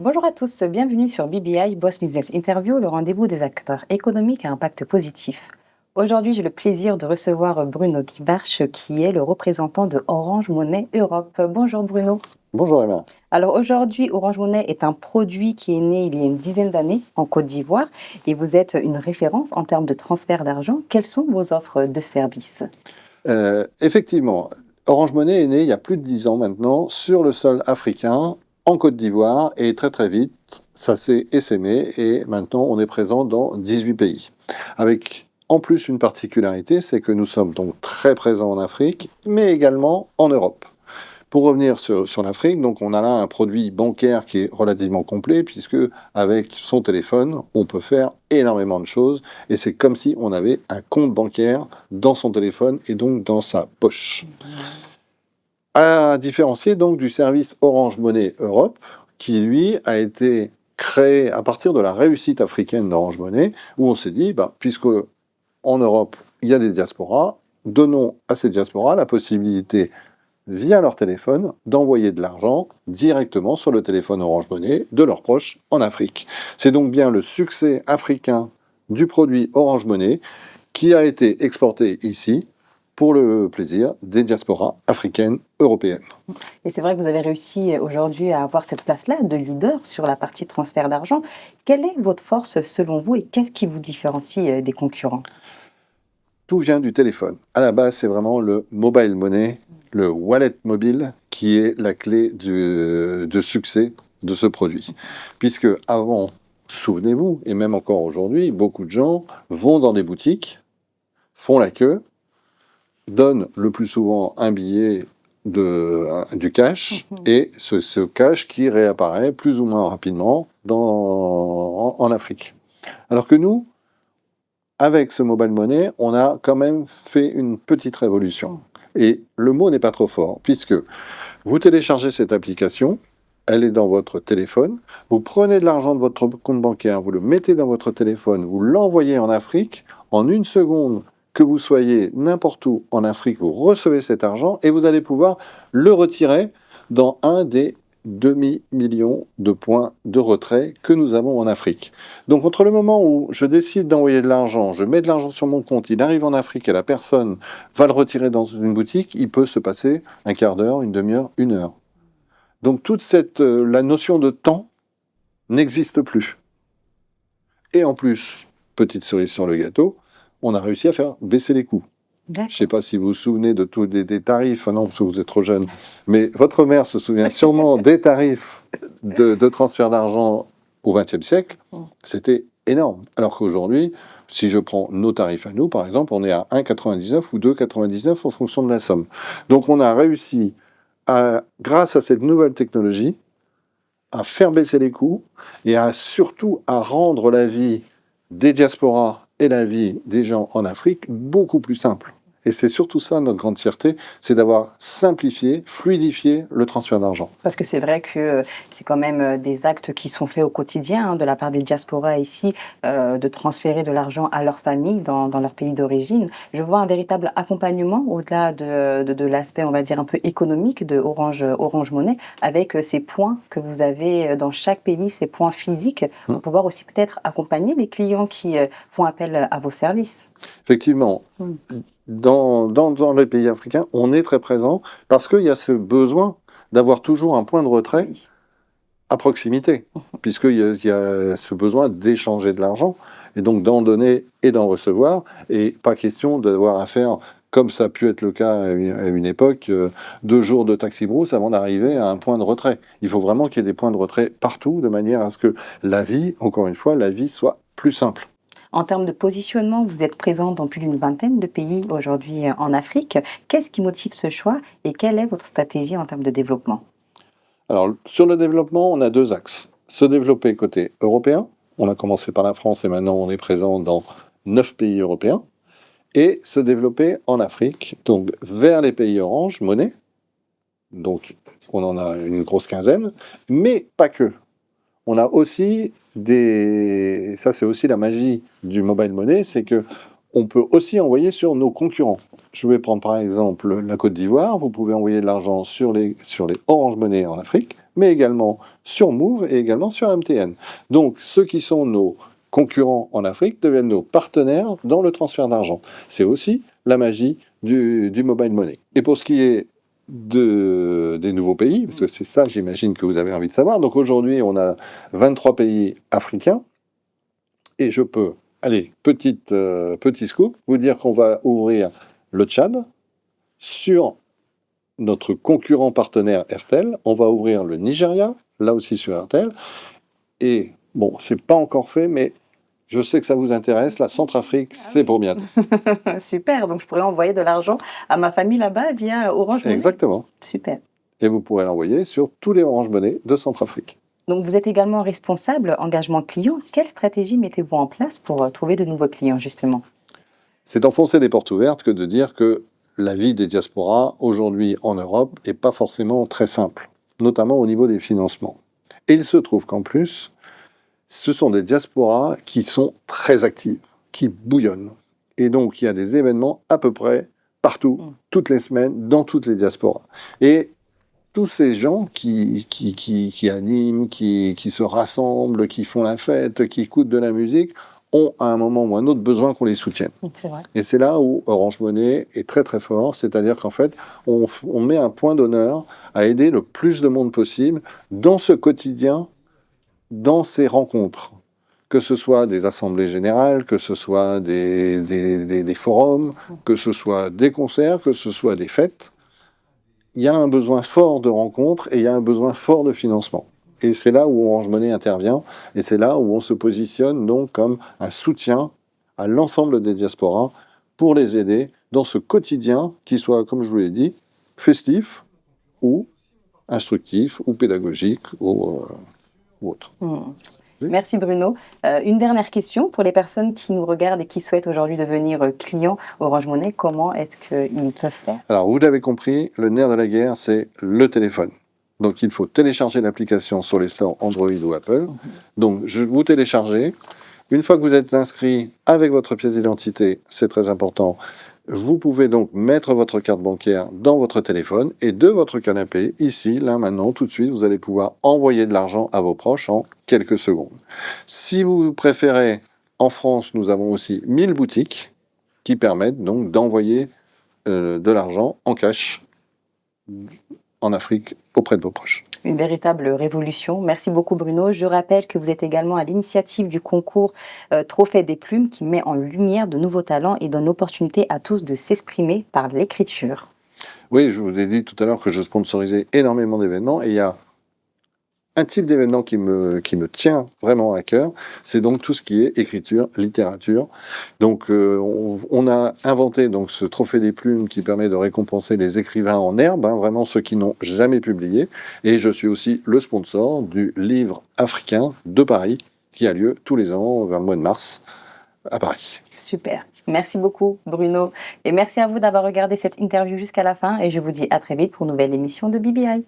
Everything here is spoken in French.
Bonjour à tous, bienvenue sur BBI Boss Business Interview, le rendez-vous des acteurs économiques à impact positif. Aujourd'hui, j'ai le plaisir de recevoir Bruno Guibarch, qui est le représentant de Orange Money Europe. Bonjour Bruno. Bonjour Emma. Alors aujourd'hui, Orange Money est un produit qui est né il y a une dizaine d'années en Côte d'Ivoire et vous êtes une référence en termes de transfert d'argent. Quelles sont vos offres de services? Effectivement, Orange Money est né il y a plus de 10 ans maintenant sur le sol africain, en Côte d'Ivoire, et très très vite, ça s'est essaimé et maintenant on est présent dans 18 pays. Avec en plus une particularité, c'est que nous sommes donc très présents en Afrique, mais également en Europe. Pour revenir sur l'Afrique, donc on a là un produit bancaire qui est relativement complet, puisque avec son téléphone, on peut faire énormément de choses, et c'est comme si on avait un compte bancaire dans son téléphone et donc dans sa poche. À différencier donc du service Orange Money Europe, qui lui a été créé à partir de la réussite africaine d'Orange Money, où on s'est dit, puisque en Europe, il y a des diasporas, donnons à ces diasporas la possibilité via leur téléphone, d'envoyer de l'argent directement sur le téléphone Orange Money de leurs proches en Afrique. C'est donc bien le succès africain du produit Orange Money qui a été exporté ici pour le plaisir des diasporas africaines européennes. Et c'est vrai que vous avez réussi aujourd'hui à avoir cette place-là de leader sur la partie transfert d'argent. Quelle est votre force selon vous et qu'est-ce qui vous différencie des concurrents? Tout vient du téléphone. À la base, c'est vraiment le mobile money, le wallet mobile, qui est la clé de succès de ce produit. Puisque avant, souvenez-vous, et même encore aujourd'hui, beaucoup de gens vont dans des boutiques, font la queue, donnent le plus souvent un billet du cash, et ce cash qui réapparaît plus ou moins rapidement en Afrique. Alors que nous, avec ce mobile money, on a quand même fait une petite révolution. Et le mot n'est pas trop fort, puisque vous téléchargez cette application, elle est dans votre téléphone, vous prenez de l'argent de votre compte bancaire, vous le mettez dans votre téléphone, vous l'envoyez en Afrique, en une seconde, que vous soyez n'importe où en Afrique, vous recevez cet argent et vous allez pouvoir le retirer dans un des demi-million de points de retrait que nous avons en Afrique. Donc entre le moment où je décide d'envoyer de l'argent, je mets de l'argent sur mon compte, il arrive en Afrique et la personne va le retirer dans une boutique, il peut se passer un quart d'heure, une demi-heure, une heure. Donc toute la notion de temps n'existe plus. Et en plus, petite cerise sur le gâteau, on a réussi à faire baisser les coûts. Je ne sais pas si vous vous souvenez de tous des tarifs, non, parce que vous êtes trop jeune, mais votre mère se souvient sûrement des tarifs de transfert d'argent au XXe siècle. C'était énorme. Alors qu'aujourd'hui, si je prends nos tarifs à nous, par exemple, on est à 1,99 ou 2,99 en fonction de la somme. Donc on a réussi, grâce à cette nouvelle technologie, à faire baisser les coûts et surtout à rendre la vie des diasporas et la vie des gens en Afrique beaucoup plus simple. Et c'est surtout ça notre grande fierté, c'est d'avoir simplifié, fluidifié le transfert d'argent. Parce que c'est vrai que c'est quand même des actes qui sont faits au quotidien de la part des diasporas ici, de transférer de l'argent à leur famille dans leur pays d'origine. Je vois un véritable accompagnement au-delà de l'aspect, on va dire, un peu économique de Orange Money, avec ces points que vous avez dans chaque pays, ces points physiques, pour pouvoir aussi peut-être accompagner les clients qui font appel à vos services. Effectivement. Dans les pays africains, on est très présent parce qu'il y a ce besoin d'avoir toujours un point de retrait à proximité, puisqu'il y a ce besoin d'échanger de l'argent, et donc d'en donner et d'en recevoir, et pas question d'avoir à faire, comme ça a pu être le cas à une époque, 2 jours de taxi brousse avant d'arriver à un point de retrait. Il faut vraiment qu'il y ait des points de retrait partout, de manière à ce que la vie, encore une fois, la vie soit plus simple. En termes de positionnement, vous êtes présent dans plus d'une vingtaine de pays aujourd'hui en Afrique. Qu'est-ce qui motive ce choix et quelle est votre stratégie en termes de développement? Alors, sur le développement, on a 2 axes. Se développer côté européen, on a commencé par la France et maintenant on est présent dans 9 pays européens, et se développer en Afrique, donc vers les pays Orange Money, donc on en a une grosse quinzaine, mais pas que. On a aussi ça c'est aussi la magie du mobile money, c'est que on peut aussi envoyer sur nos concurrents. Je vais prendre par exemple la Côte d'Ivoire, vous pouvez envoyer de l'argent sur les Orange Money en Afrique, mais également sur Move et également sur MTN. Donc, ceux qui sont nos concurrents en Afrique deviennent nos partenaires dans le transfert d'argent. C'est aussi la magie du mobile money. Et pour ce qui est des nouveaux pays, parce que c'est ça, j'imagine, que vous avez envie de savoir. Donc aujourd'hui, on a 23 pays africains, et je peux, allez, petit scoop, vous dire qu'on va ouvrir le Tchad sur notre concurrent partenaire Airtel. On va ouvrir le Nigeria, là aussi sur Airtel. Et bon, c'est pas encore fait, mais je sais que ça vous intéresse. La Centrafrique, c'est pour bientôt. Super, donc je pourrais envoyer de l'argent à ma famille là-bas via Orange Money. Exactement. Super. Et vous pourrez l'envoyer sur tous les Orange Money de Centrafrique. Donc vous êtes également responsable engagement client. Quelle stratégie mettez-vous en place pour trouver de nouveaux clients, justement? C'est d'enfoncer des portes ouvertes que de dire que la vie des diasporas aujourd'hui en Europe n'est pas forcément très simple, notamment au niveau des financements. Et il se trouve qu'en plus, ce sont des diasporas qui sont très actives, qui bouillonnent. Et donc, il y a des événements à peu près partout, toutes les semaines, dans toutes les diasporas. Et tous ces gens qui animent, qui se rassemblent, qui font la fête, qui écoutent de la musique, ont à un moment ou un autre besoin qu'on les soutienne. C'est vrai. Et c'est là où Orange Money est très très fort, c'est-à-dire qu'en fait, on met un point d'honneur à aider le plus de monde possible dans ce quotidien, dans ces rencontres, que ce soit des assemblées générales, que ce soit des forums, que ce soit des concerts, que ce soit des fêtes. Il y a un besoin fort de rencontres et il y a un besoin fort de financement. Et c'est là où Orange Money intervient, et c'est là où on se positionne donc comme un soutien à l'ensemble des diasporas pour les aider dans ce quotidien qui soit, comme je vous l'ai dit, festif ou instructif ou pédagogique ou autre. Oui. Merci Bruno. Une dernière question pour les personnes qui nous regardent et qui souhaitent aujourd'hui devenir clients Orange Money. Comment est-ce qu'ils peuvent faire? Alors, vous l'avez compris, le nerf de la guerre, c'est le téléphone. Donc, il faut télécharger l'application sur les stores Android ou Apple. Donc, vous téléchargez. Une fois que vous êtes inscrit avec votre pièce d'identité, c'est très important, vous pouvez donc mettre votre carte bancaire dans votre téléphone et de votre canapé, ici, là, maintenant, tout de suite, vous allez pouvoir envoyer de l'argent à vos proches en quelques secondes. Si vous préférez, en France, nous avons aussi 1000 boutiques qui permettent donc d'envoyer de l'argent en cash en Afrique auprès de vos proches. Une véritable révolution. Merci beaucoup Bruno. Je rappelle que vous êtes également à l'initiative du concours Trophée des Plumes qui met en lumière de nouveaux talents et donne l'opportunité à tous de s'exprimer par l'écriture. Oui, je vous ai dit tout à l'heure que je sponsorisais énormément d'événements et il y a un type d'événement qui me tient vraiment à cœur, c'est donc tout ce qui est écriture, littérature. Donc on a inventé donc ce Trophée des Plumes qui permet de récompenser les écrivains en herbe, vraiment ceux qui n'ont jamais publié. Et je suis aussi le sponsor du livre africain de Paris qui a lieu tous les ans vers le mois de mars à Paris. Super. Merci beaucoup Bruno et merci à vous d'avoir regardé cette interview jusqu'à la fin et je vous dis à très vite pour une nouvelle émission de BBI.